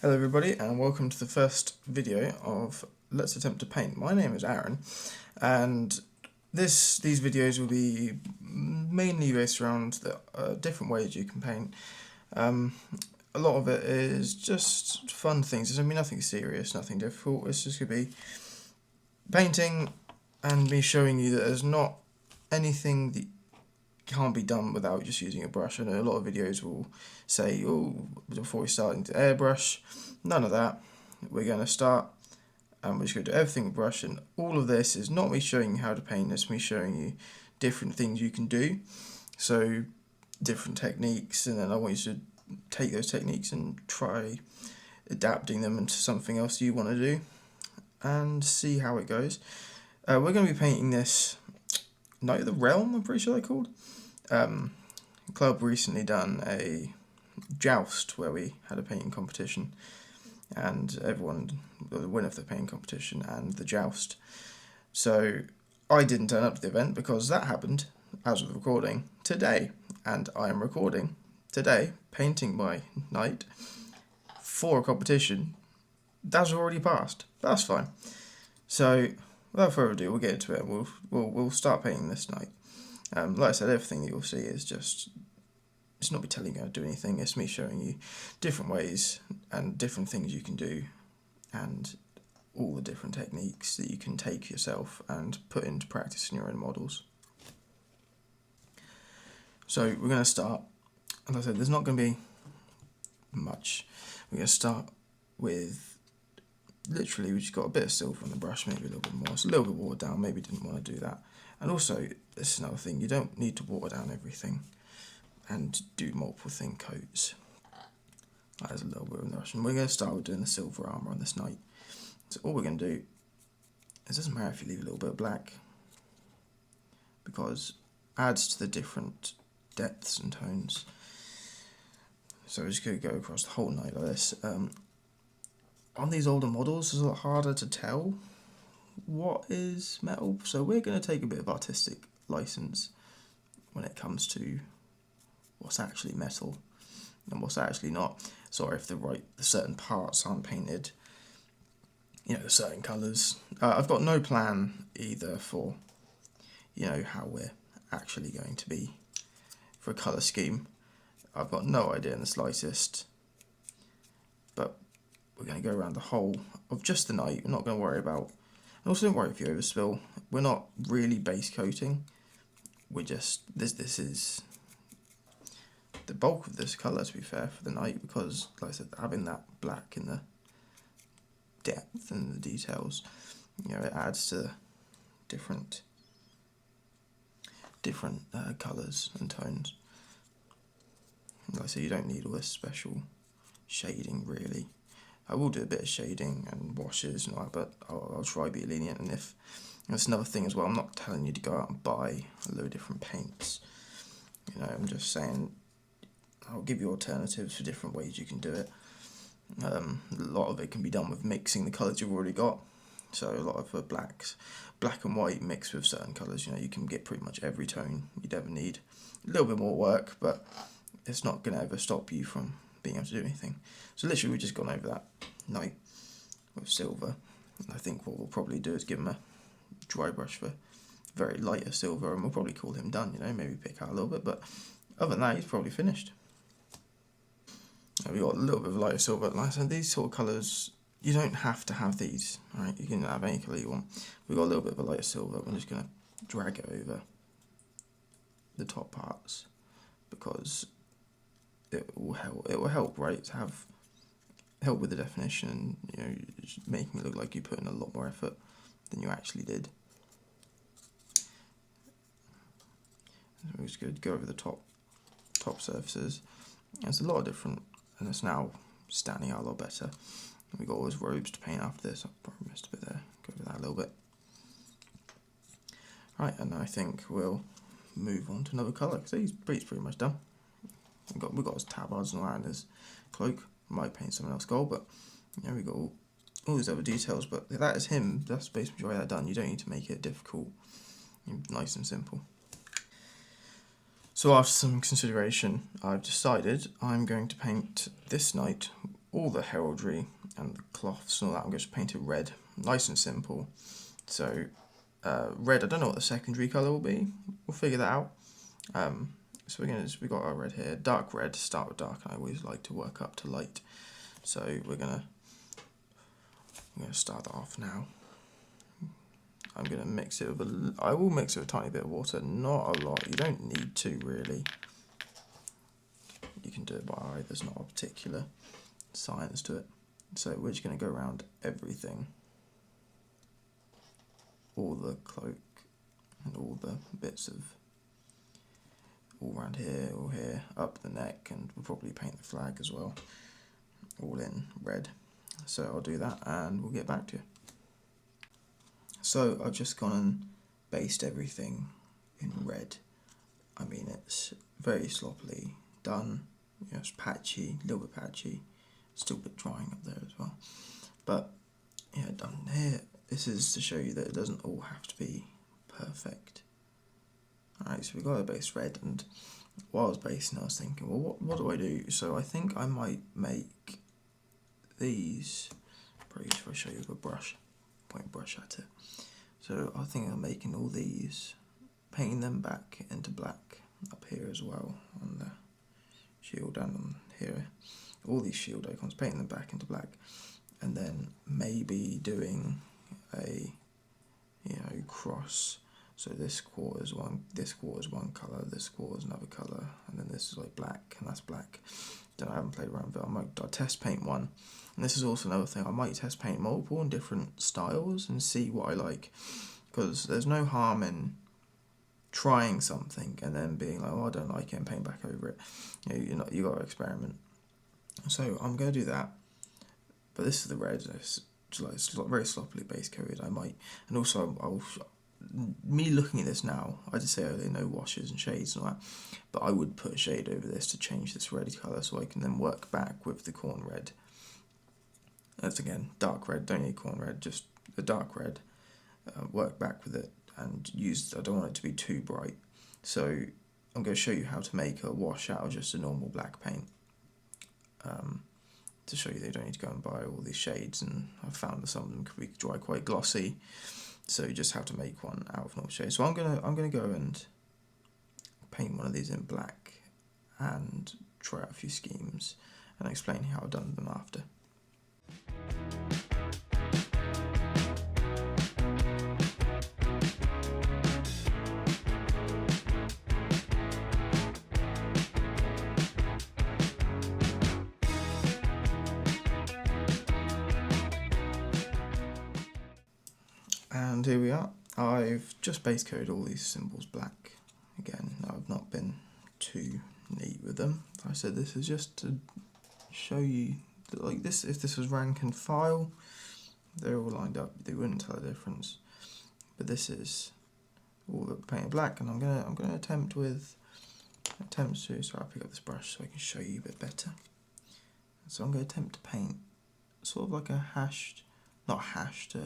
Hello everybody and welcome to the first video of Let's Attempt to Paint. My name is Aaron and these videos will be mainly based around the different ways you can paint. A lot of it is just fun things. There's going to be nothing serious, nothing difficult. It's just going to be painting and me showing you that there's not anything that can't be done without just using a brush. I know a lot of videos will say, oh, before we start into airbrush, none of that. We're going to start and we're just going to do everything with brush, and all of this is not me showing you how to paint, it's me showing you different things you can do. So different techniques, and then I want you to take those techniques and try adapting them into something else you want to do and see how it goes. We're going to be painting this Night of the Realm, I'm pretty sure they're called. Club recently done a joust where we had a painting competition, and everyone, the winner of the painting competition and the joust. So I didn't turn up to the event because that happened as of recording today, and I am recording today painting my night for a competition that's already passed. That's fine. So without further ado, we'll get into it. We'll start painting this night. Like I said, everything that you'll see is just, it's not me telling you how to do anything, it's me showing you different ways and different things you can do and all the different techniques that you can take yourself and put into practice in your own models. So we're going to start, as I said, there's not going to be much. We're going to start with, literally we just got a bit of silver on the brush, maybe a little bit more. It's a little bit watered down, maybe didn't want to do that. And also, this is another thing, you don't need to water down everything and do multiple thin coats. There's a little bit of the brush. And we're going to start with doing the silver armour on this night. So all we're going to do, it doesn't matter if you leave a little bit of black, because it adds to the different depths and tones. So we're just going to go across the whole night like this. On these older models, it's a lot harder to tell what is metal, so we're going to take a bit of artistic license when it comes to what's actually metal and what's actually not. Sorry if the certain parts aren't painted, certain colours. I've got no plan either for, how we're actually going to be for a colour scheme. I've got no idea in the slightest, but we're going to go around the whole of just the night. We're not going to worry about, and also don't worry if you overspill. We're not really base coating. We're just, this is the bulk of this colour, to be fair, for the night, because, like I said, having that black in the depth and the details, it adds to different colours and tones. Like I said, you don't need all this special shading, really. I will do a bit of shading and washes and all that, but I'll try to be lenient. And if that's another thing as well, I'm not telling you to go out and buy a load of different paints. I'm just saying I'll give you alternatives for different ways you can do it. A lot of it can be done with mixing the colours you've already got. So a lot of the black and white mixed with certain colours, you can get pretty much every tone you'd ever need. A little bit more work, but it's not going to ever stop you from being able to do anything. So literally we've just gone over that night with silver. And I think what we'll probably do is give him a dry brush for very lighter silver, and we'll probably call him done, maybe pick out a little bit, but other than that he's probably finished. We've got a little bit of lighter silver. Like I said, these sort of colours, you don't have to have these, right? You can have any colour you want. We've got a little bit of a lighter silver. We're just going to drag it over the top parts, because it will help, right? To help with the definition, making it look like you put in a lot more effort than you actually did. So we're just going to go over the top surfaces. There's a lot of different, and it's now standing out a lot better. And we've got all those robes to paint after this. I probably missed a bit there. Go over that a little bit. Right, and I think we'll move on to another colour, because he's pretty much done. We've got his tabards and all that, and his cloak. Might paint something else gold, but we've got all these other details. But that is him. That's the base majority of that done. You don't need to make it difficult. Nice and simple. So after some consideration, I've decided I'm going to paint this night all the heraldry and the cloths and all that, I'm going to paint it red, nice and simple. So red, I don't know what the secondary colour will be, we'll figure that out. So we got our red here, dark red, start with dark, I always like to work up to light. So I'm gonna start that off now. I'm gonna mix it with I will mix it with a tiny bit of water, not a lot, you don't need to really. You can do it by eye, there's not a particular science to it. So we're just going to go around everything, all the cloak and all the bits of, all around here, all here, up the neck, and we'll probably paint the flag as well, all in red. So I'll do that and we'll get back to you. So I've just gone and based everything in red. I mean, it's very sloppily done, you know, it's patchy, a little bit patchy, still a bit drying up there as well. But yeah, done here. This is to show you that it doesn't all have to be perfect. Alright, so we got a base red, and while I was basing I was thinking, well, what do I do? So I think I might make these, probably if I show you with a brush, point a brush at it. So I think I'm making all these, painting them back into black up here as well on the shield and on here. All these shield icons, painting them back into black, and then maybe doing a, you know, cross. So this quarter is one colour, this quarter is another colour, and then this is like black, and that's black. Then I haven't played around with it. I'll test paint one, and this is also another thing. I might test paint multiple in different styles and see what I like, because there's no harm in trying something and then being like, oh, I don't like it, and paint back over it. You know, you got to experiment. So I'm going to do that, but this is the red. It's very sloppily base coated. I might, and also me looking at this now, I did say earlier no washes and shades and all that, but I would put a shade over this to change this red colour, so I can then work back with the corn red. That's again dark red. Don't need corn red, just a dark red. Work back with it and use. I don't want it to be too bright, so I'm going to show you how to make a wash out of just a normal black paint. To show you they don't need to go and buy all these shades, and I've found that some of them could be dry quite glossy, so you just have to make one out of normal shades. So I'm gonna go and paint one of these in black and try out a few schemes and explain how I've done them after. And here we are. I've just base coated all these symbols black. Again, I've not been too neat with them. I said this is just to show you that, like this, if this was rank and file, they're all lined up, they wouldn't tell a difference. But this is all the painted black, and I'm gonna attempt to, so I'll pick up this brush so I can show you a bit better. So I'm gonna attempt to paint sort of like a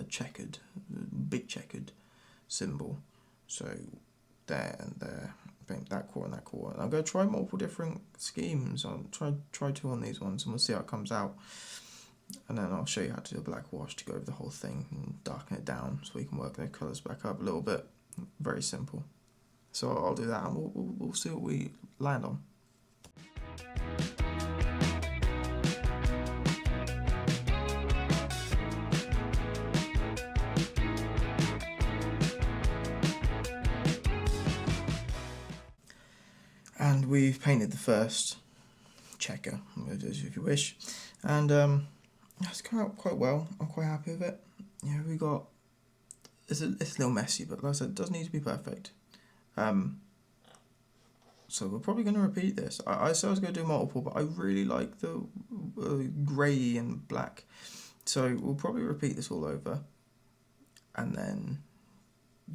checkered, big checkered symbol. So there and there, paint that quarter and that quarter. And I'm going to try multiple different schemes. I'll try two on these ones, and we'll see how it comes out. And then I'll show you how to do a black wash to go over the whole thing and darken it down so we can work the colours back up a little bit. Very simple. So I'll do that, and we'll see what we land on. And we've painted the first checker, if you wish, and it's come out quite well. I'm quite happy with it. Yeah, we got, it's a little messy, but like I said, it doesn't need to be perfect. So we're probably going to repeat this. I said I was going to do multiple, but I really like the grey and black, so we'll probably repeat this all over and then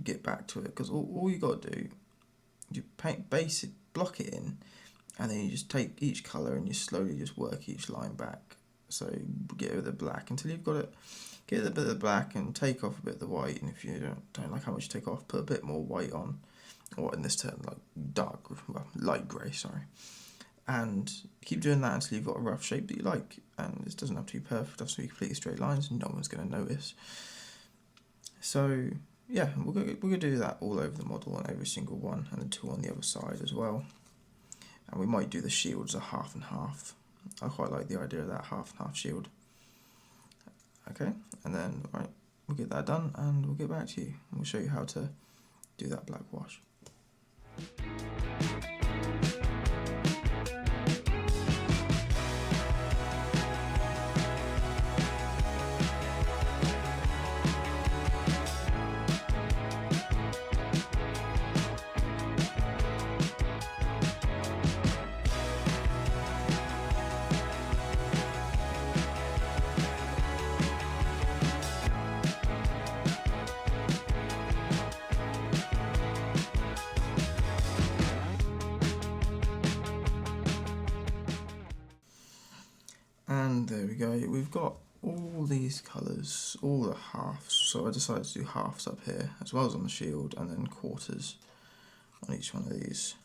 get back to it, because all you got to do, you paint basic, block it in, and then you just take each colour and you slowly just work each line back. So get rid of the black until you've got it, get a bit of the black and take off a bit of the white, and if you don't like how much you take off, put a bit more white on, or in this term like light grey, sorry. and keep doing that until you've got a rough shape that you like. And this doesn't have to be perfect, it has to be completely straight lines, no one's going to notice. So yeah, we're going to do that all over the model on every single one, and then 2 on the other side as well. And we might do the shields a half and half. I quite like the idea of that half and half shield. Okay, and then right, we'll get that done and we'll get back to you. We'll show you how to do that black wash. And there we go, we've got all these colours, all the halves, so I decided to do halves up here, as well as on the shield, and then quarters on each one of these.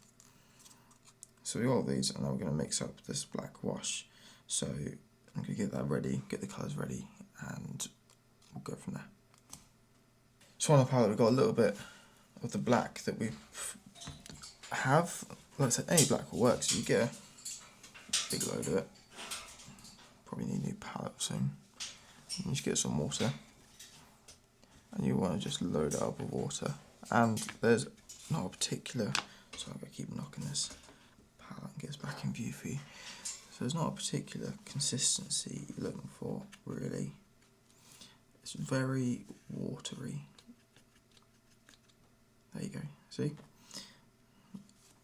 So we got all these, and now we're going to mix up this black wash. So I'm going to get that ready, get the colours ready, and we'll go from there. So on the palette we've got a little bit of the black that we have. Like I said, any black will work, so you get a big load of it. Probably need a new palette soon. You just get some water, and you want to just load it up with water. And there's not a particular, so I'm going to keep knocking this palette and get us back in view for you. So there's not a particular consistency you're looking for, really. It's very watery. There you go, see?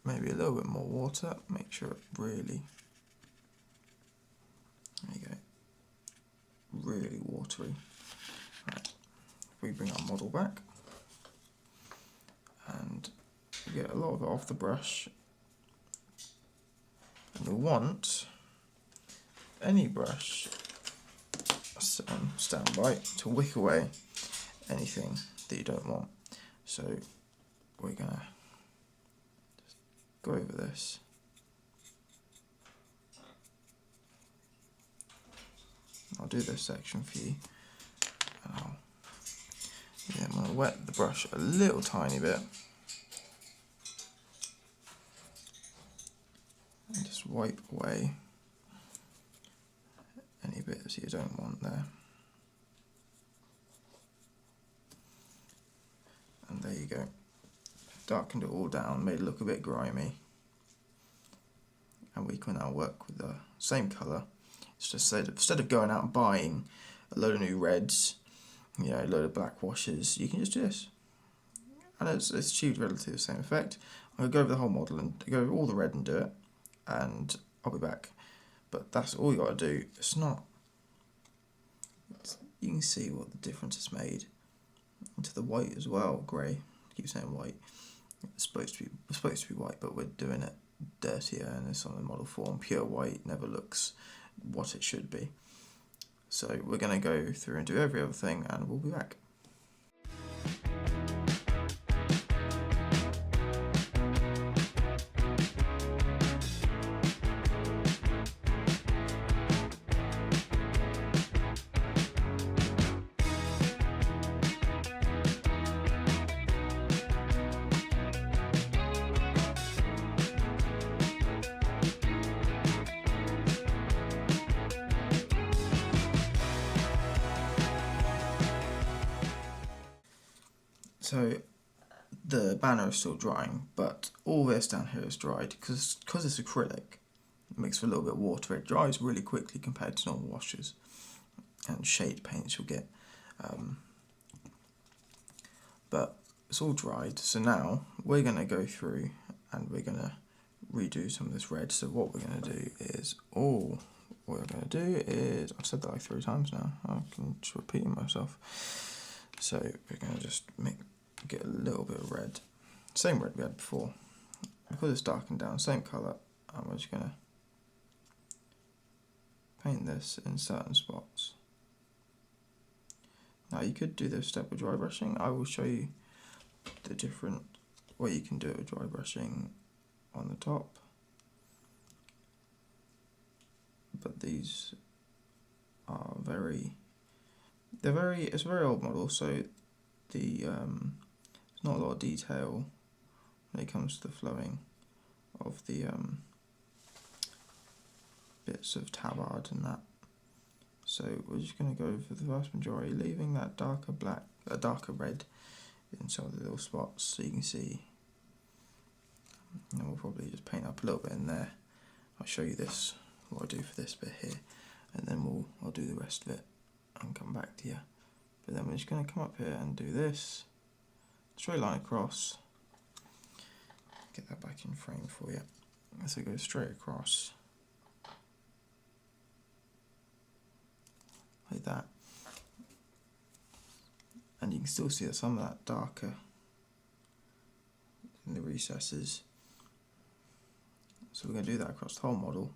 Maybe a little bit more water, make sure it really, there you go, really watery. Right. We bring our model back and we get a lot of it off the brush, and we want any brush on standby to wick away anything that you don't want. So we're gonna just go over this. I'll do this section for you. I'm going to wet the brush a little tiny bit and just wipe away any bits you don't want there. And there you go. Darkened it all down, made it look a bit grimy. And we can now work with the same colour. It's just instead of going out and buying a load of new reds, you know, a load of black washes, you can just do this. And it's achieved relatively the same effect. I'm going to go over the whole model and go over all the red and do it, and I'll be back. But that's all you got to do. You can see what the difference is made. Into the white as well, grey. I keep saying white. It's supposed to be white, but we're doing it dirtier, and it's on the model form. Pure white never looks what it should be. So we're going to go through and do every other thing, and we'll be back. So the banner is still drying, but all this down here is dried because it's acrylic. It makes for a little bit of water. It dries really quickly compared to normal washes and shade paints you'll get. But it's all dried, so now we're going to go through and we're going to redo some of this red. So what we're going to do is, I've said that like 3 times now, I can just repeating myself. So we're going to just get a little bit of red, same red we had before, because it's darkened down, same colour, and we're just going to paint this in certain spots. Now you could do this step with dry brushing. I will show you the different way you can do it with dry brushing on the top but these are it's a very old model, so there's not a lot of detail when it comes to the flowing of the bits of tabard and that. So we're just going to go for the vast majority, leaving that darker red in some of the little spots so you can see. And we'll probably just paint up a little bit in there. I'll show you this, what I do for this bit here, and then I'll do the rest of it and come back to you. But then we're just going to come up here and do this, straight line across, get that back in frame for you. So go straight across, like that. And you can still see that some of that darker in the recesses. So we're going to do that across the whole model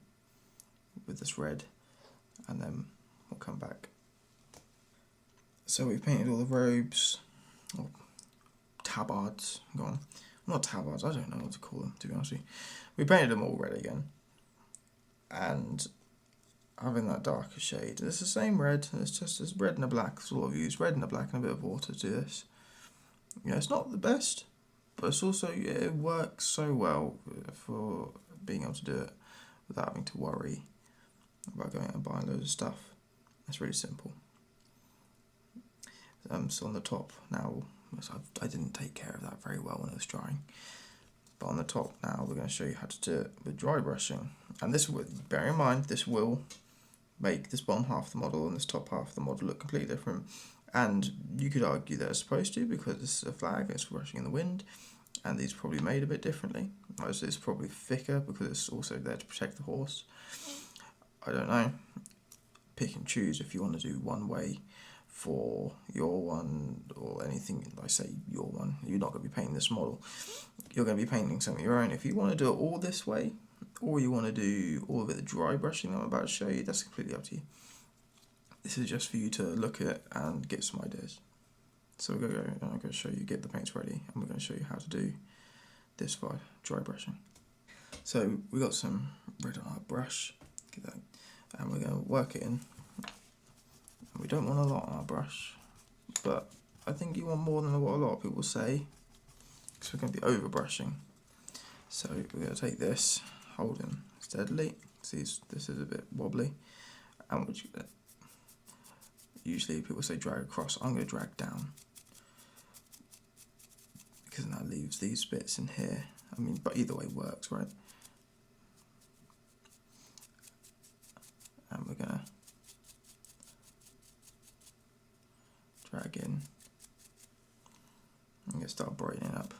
with this red, and then we'll come back. So we've painted all the robes, or tabards, go on. Not tabards, I don't know what to call them, to be honest with you. We painted them all red again, and having that darker shade. It's the same red, it's just as red and a black, that's all I've used, red and a black and a bit of water to do this. Yeah, it's not the best, but it's also, it works so well for being able to do it without having to worry about going out and buying loads of stuff. It's really simple. So on the top now, I didn't take care of that very well when it was drying, but on the top now we're going to show you how to do it with dry brushing. And this will, bear in mind, this will make this bottom half of the model and this top half of the model look completely different. And you could argue that it's supposed to, because this is a flag, it's brushing in the wind, and these are probably made a bit differently. It's probably thicker because it's also there to protect the horse. I don't know. Pick and choose if you want to do one way for your one, or anything. I say your one, you're not going to be painting this model. You're going to be painting something of your own. If you want to do it all this way, or you want to do all of it the dry brushing I'm about to show you, that's completely up to you. This is just for you to look at and get some ideas. So I'm going to show you, get the paints ready, and we're going to show you how to do this for dry brushing. So we got some red on our brush, get that, and we're going to work it in. We don't want a lot on our brush, but I think you want more than what a lot of people say, because we're going to be over brushing. So we're going to take this, hold him steadily. See, this is a bit wobbly, and we're just gonna, usually people say drag across. I'm going to drag down, because that leaves these bits in here. I mean, but either way works, right? And we're going to drag in. I'm going to start brightening up.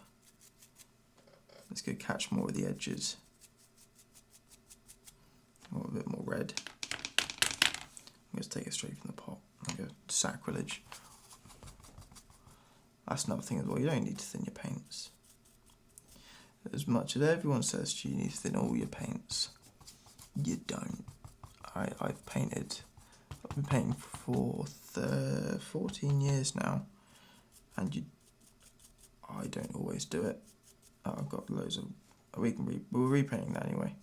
Let's go catch more of the edges. Or a bit more red. I'm going to take it straight from the pot. I'm going to sacrilege. That's another thing as well, you don't need to thin your paints. As much as everyone says you need to thin all your paints, you don't. I've been painting for 14 years now, and I don't always do it. I've got loads of, we're repainting that anyway.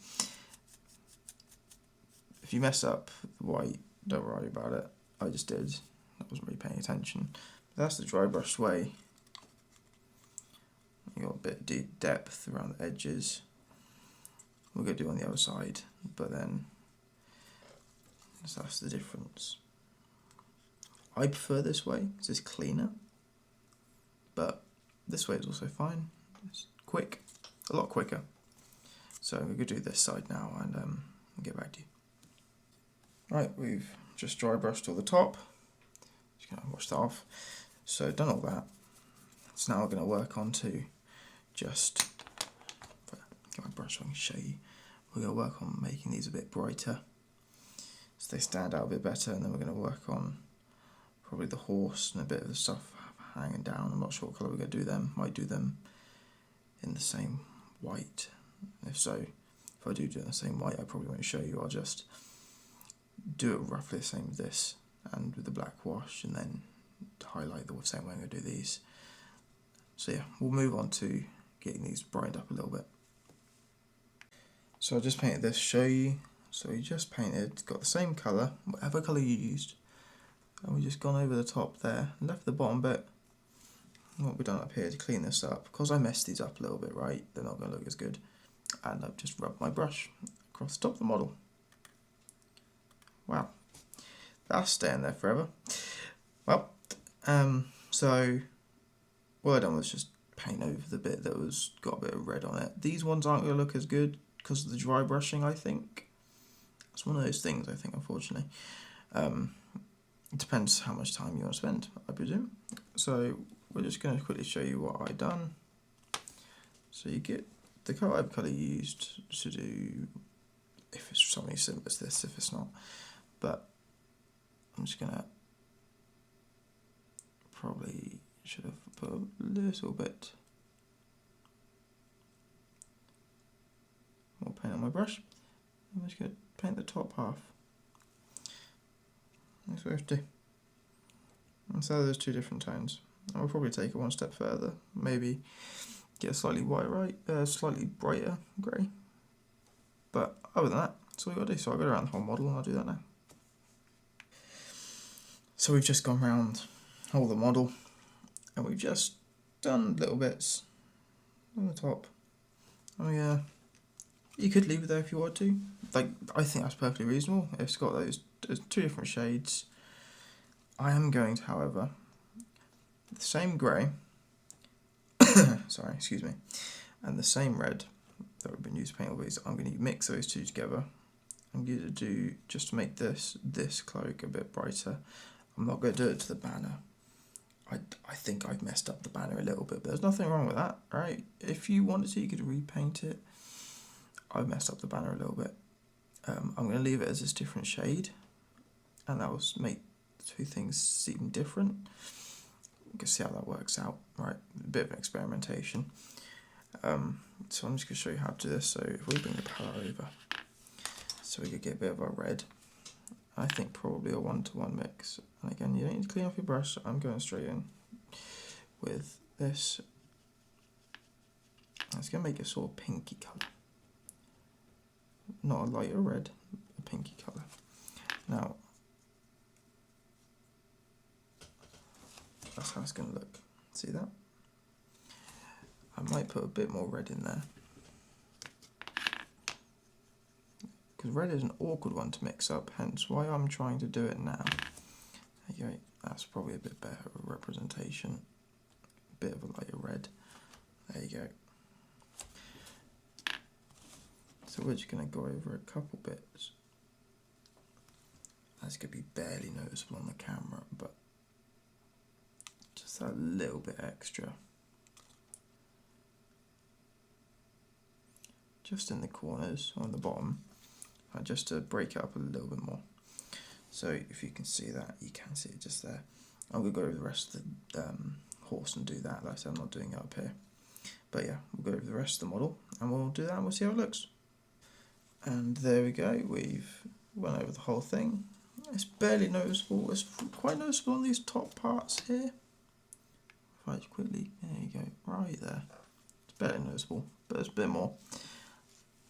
If you mess up the white, don't worry about it. I just did. I wasn't really paying attention. But that's the dry brush way. You got a bit of depth around the edges. We're going to do on the other side, but then so that's the difference. I prefer this way because it's cleaner, but this way is also fine. It's quick, a lot quicker. So we're going to do this side now, and I'll get back to you. Right, we've just dry brushed all the top. Just going to wash that off. So done all that. So now we're going to work on to just get my brush so I can show you. We're going to work on making these a bit brighter, so they stand out a bit better, and then we're going to work on probably the horse and a bit of the stuff hanging down. I'm not sure what colour we're going to do them. Might do them in the same white. If so, if I do it in the same white, I probably won't show you. I'll just do it roughly the same as this, and with the black wash, and then highlight the same way I'm going to do these. So yeah, we'll move on to getting these brightened up a little bit. So I just painted this to show you. So we just painted, got the same colour, whatever colour you used, and we just gone over the top there, left the bottom bit. And what we've done up here to clean this up, because I messed these up a little bit, right, they're not going to look as good. And I've just rubbed my brush across the top of the model. Wow, that's staying there forever. Well, so what I done was just paint over the bit that was got a bit of red on it. These ones aren't going to look as good because of the dry brushing, I think. It's one of those things, I think, unfortunately. It depends how much time you want to spend, I presume. So we're just going to quickly show you what I done. So you get the colour you used to do, if it's something similar to this, if it's not. But I'm just going to probably should have put a little bit more paint on my brush. I'm just going to paint the top half. That's what we have to do. And so there's two different tones. And we'll probably take it one step further. Maybe get a slightly slightly brighter grey. But other than that, that's all we got to do. So I'll go around the whole model and I'll do that now. So we've just gone around all the model and we've just done little bits on the top. Oh yeah, you could leave it there if you want to. Like, I think that's perfectly reasonable. It's got those two different shades. I am going to, however, the same grey, sorry, excuse me, and the same red that we've been using to paint all these, I'm going to mix those two together. I'm going to do, just to make this cloak a bit brighter, I'm not going to do it to the banner. I think I've messed up the banner a little bit, but there's nothing wrong with that, right? If you wanted to, you could repaint it. I've messed up the banner a little bit. I'm going to leave it as this different shade, and that will make the two things seem different. You can see how that works out, right? A bit of experimentation. So I'm just going to show you how to do this. So if we bring the colour over, so we could get a bit of our red. I think probably a 1-to-1 mix. And again, you don't need to clean off your brush. I'm going straight in with this. It's going to make a sort of pinky colour. Not a lighter red, a pinky colour. Now, that's how it's going to look. See that? I might put a bit more red in there. Because red is an awkward one to mix up, hence why I'm trying to do it now. Okay, that's probably a bit better representation. A bit of a lighter red. There you go. So we're just going to go over a couple bits. That's going to be barely noticeable on the camera, but just a little bit extra. Just in the corners, on the bottom, just to break it up a little bit more. So if you can see that, you can see it just there. I'm going to go over the rest of the horse and do that. Like I said, I'm not doing it up here. But yeah, we'll go over the rest of the model and we'll do that and we'll see how it looks. And there we go, we've went over the whole thing. It's barely noticeable, it's quite noticeable on these top parts here. If I just quickly, there you go, right there. It's barely noticeable, but it's a bit more.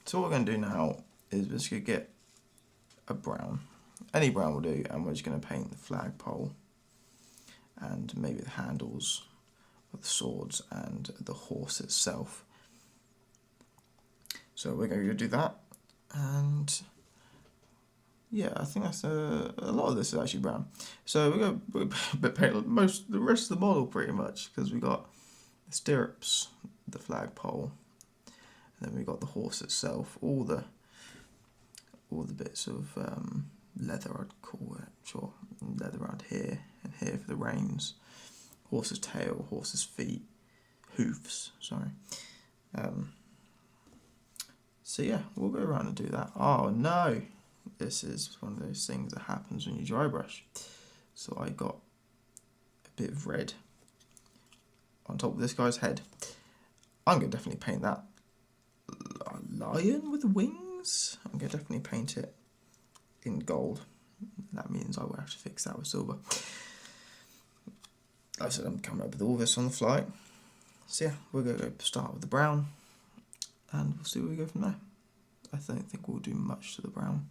So what we're going to do now is we're just going to get a brown. Any brown will do, and we're just going to paint the flagpole and maybe the handles of the swords and the horse itself. So we're going to do that. And yeah, I think that's a lot of this is actually brown. So we're going to paint the rest of the model pretty much, because we got the stirrups, the flagpole, and then we got the horse itself, all the bits of leather, I'd call it, sure, leather around here and here for the reins, horse's tail, horse's feet, hoofs, sorry. So yeah, we'll go around and do that. Oh no, this is one of those things that happens when you dry brush. So I got a bit of red on top of this guy's head. I'm going to definitely paint that lion with wings. I'm going to definitely paint it in gold. That means I will have to fix that with silver. Like I said, I'm coming up with all this on the fly. So yeah, we're going to start with the brown and we'll see where we go from there. I don't think we'll do much to the brown.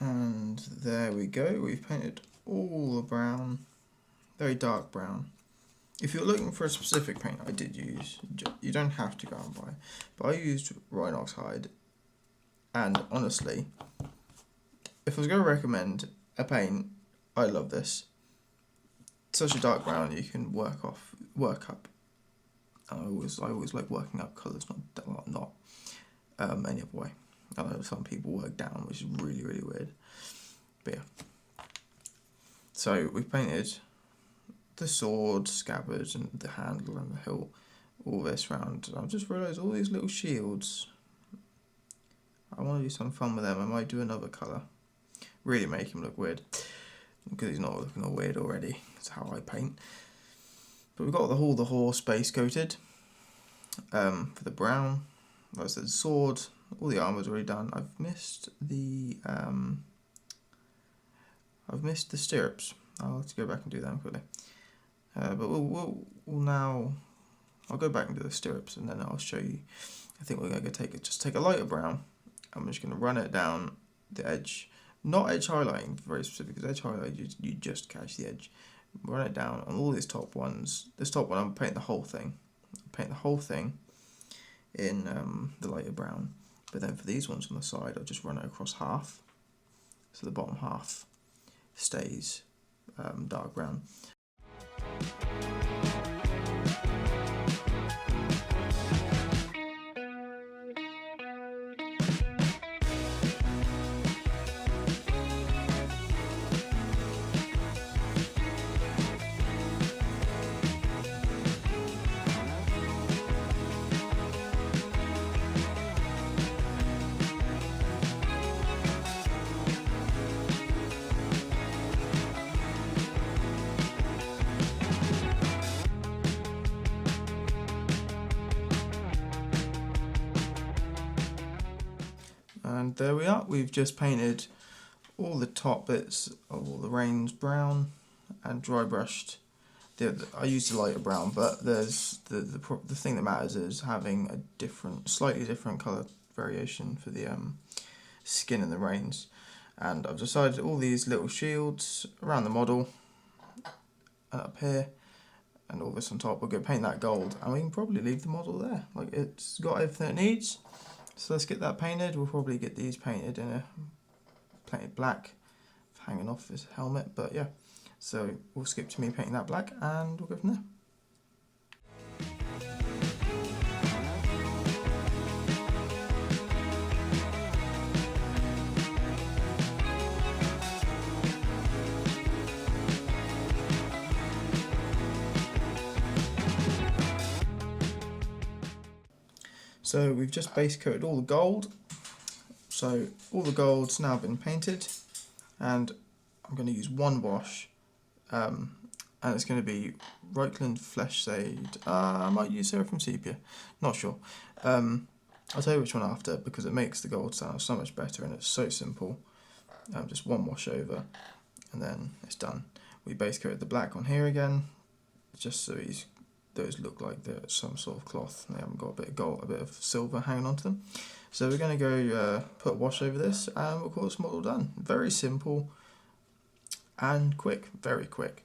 And there we go, we've painted all the brown, very dark brown. If you're looking for a specific paint, I did use, you don't have to go and buy, but I used Rhinox Hide, and honestly, if I was going to recommend a paint, I love this. Such a dark brown you can work up. I always like working up colours, not any other way. I know some people work down, which is really weird. But yeah. So we painted the sword, scabbard, and the handle and the hilt, all this round. I've just realised all these little shields. I want to do some fun with them. I might do another colour. Really make him look weird. Because he's not looking all weird already. That's how I paint. But we've got all the horse base coated. For the brown, like I said, the sword, all the armour's already done. I've missed the stirrups. I'll have to go back and do them quickly. But we'll now, I'll go back and do the stirrups, and then I'll show you. I think we're going to take a lighter brown. I'm just going to run it down the edge. Not edge highlighting, very specific, because edge highlight, you just catch the edge. Run it down on all these top ones. This top one, I'm painting the whole thing. Paint the whole thing in the lighter brown. But then for these ones on the side, I'll just run it across half. So the bottom half stays dark brown. And there we are, we've just painted all the top bits of all the reins brown and dry brushed. I used a lighter brown, but there's the thing that matters is having a slightly different colour variation for the skin and the reins. And I've decided all these little shields around the model and up here and all this on top, we're going to paint that gold, and we can probably leave the model there. Like, it's got everything it needs. So let's get that painted. We'll probably get these painted in a painted black, hanging off his helmet. But yeah, so we'll skip to me painting that black, and we'll go from there. So we've just base coated all the gold. So all the gold's now been painted, and I'm going to use one wash, and it's going to be Reikland Flesh Shade. I might use Seraphim Sepia, not sure. I'll tell you which one after, because it makes the gold sound so much better and it's so simple. Just one wash over, and then it's done. We base coated the black on here again, just so those look like they're some sort of cloth. They haven't got a bit of gold, a bit of silver hanging onto them. So we're going to go put a wash over this, and we'll call this model done. Very simple and quick, very quick.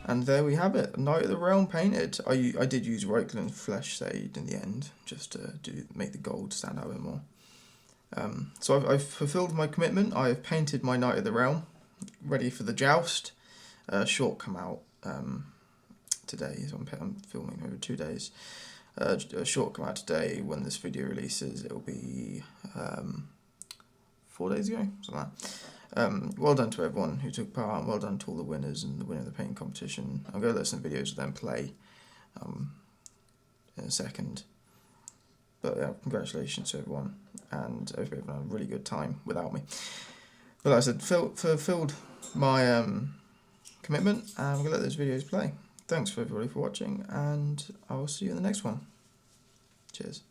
And there we have it, Knight of the Realm painted. I did use Reikland Flesh Shade in the end, just to make the gold stand out a bit more. So I've fulfilled my commitment. I have painted my Knight of the Realm, ready for the joust. Short come out today, so I'm filming over 2 days. A short come out today. When this video releases, it'll be 4 days ago, something like that. Well done to everyone who took part, and well done to all the winners and the winner of the painting competition. I'm going to let some videos of them play in a second. But congratulations to everyone, and everybody had a really good time without me. But like I said, fulfilled my commitment, and I'm going to let those videos play. Thanks for everybody for watching, and I will see you in the next one. Cheers.